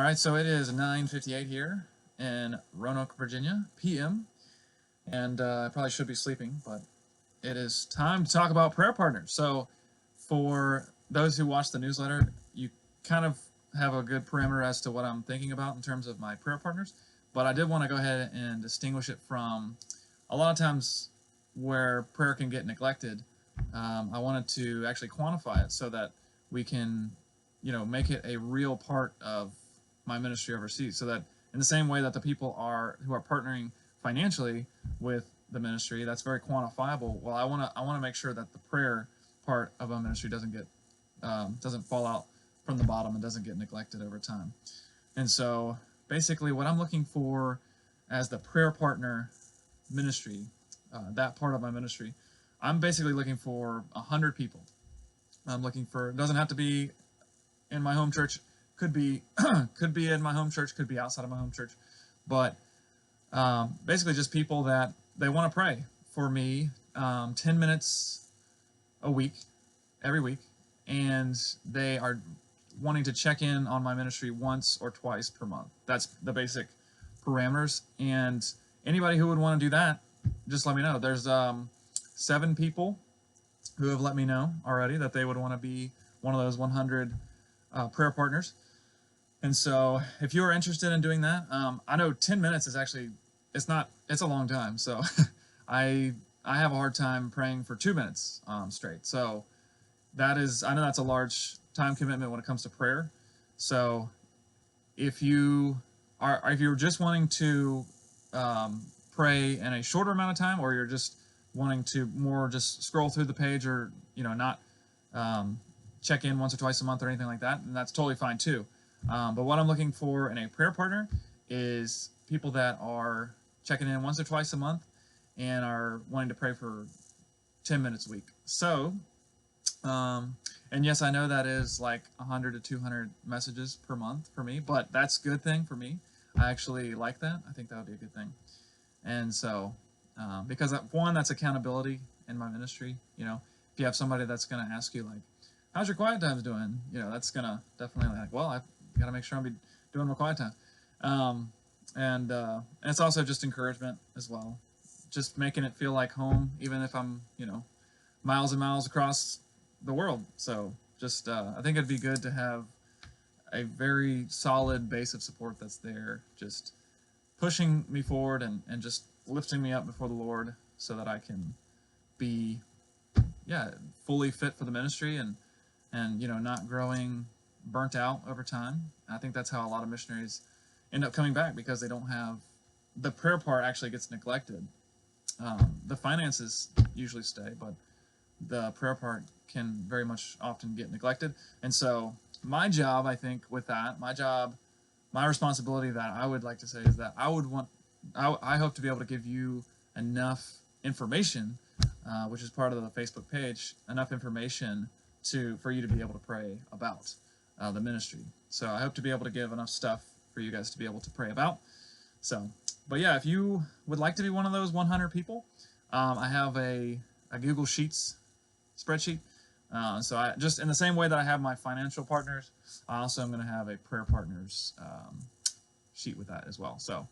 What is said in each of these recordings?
All right, so it is 9:58 here in Roanoke, Virginia, p.m. And I probably should be sleeping, but it is time to talk about prayer partners. So, for those who watch the newsletter, you kind of have a good parameter as to what I'm thinking about in terms of my prayer partners. But I did want to go ahead and distinguish it from a lot of times where prayer can get neglected. I wanted to actually quantify it so that we can, make it a real part of my ministry overseas. So that in the same way that the people who are partnering financially with the ministry, that's very quantifiable. Well, I want to make sure that the prayer part of our ministry doesn't fall out from the bottom and doesn't get neglected over time. And so basically what I'm looking for as the prayer partner ministry, that part of my ministry, I'm basically looking for 100 people. I'm looking for, it doesn't have to be in my home church, could be could be in my home church, could be outside of my home church, but basically just people that they want to pray for me 10 minutes a week, every week, and they are wanting to check in on my ministry once or twice per month. That's the basic parameters, and anybody who would want to do that, just let me know. There's 7 people who have let me know already that they would want to be one of those 100 prayer partners. And so if you're interested in doing that, I know 10 minutes is actually, it's a long time. So I have a hard time praying for 2 minutes straight. So I know that's a large time commitment when it comes to prayer. So if you're just wanting to pray in a shorter amount of time, or you're just wanting to more just scroll through the page, or not check in once or twice a month or anything like that, and that's totally fine too. But what I'm looking for in a prayer partner is people that are checking in once or twice a month and are wanting to pray for 10 minutes a week. So, and yes, I know that is like 100 to 200 messages per month for me, but that's a good thing for me. I actually like that. I think that would be a good thing. And so, because one, that's accountability in my ministry. If you have somebody that's going to ask you like, how's your quiet times doing? That's going to definitely well, I got to make sure I'm doing my quiet time. And it's also just encouragement as well. Just making it feel like home, even if I'm, miles and miles across the world. So just, I think it'd be good to have a very solid base of support that's there, just pushing me forward and just lifting me up before the Lord so that I can be, fully fit for the ministry and not growing burnt out over time. I think that's how a lot of missionaries end up coming back, because they don't have, the prayer part actually gets neglected. The finances usually stay, but the prayer part can very much often get neglected. And so my job, I think, with that, my responsibility that I would like to say is that I hope to be able to give you enough information, which is part of the Facebook page, enough information for you to be able to pray about the ministry. So I hope to be able to give enough stuff for you guys to be able to pray about. So, but yeah, if you would like to be one of those 100 people, I have a Google Sheets spreadsheet. So I just, in the same way that I have my financial partners, I also am going to have a prayer partners sheet with that as well. So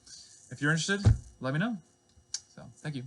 if you're interested, let me know. So thank you.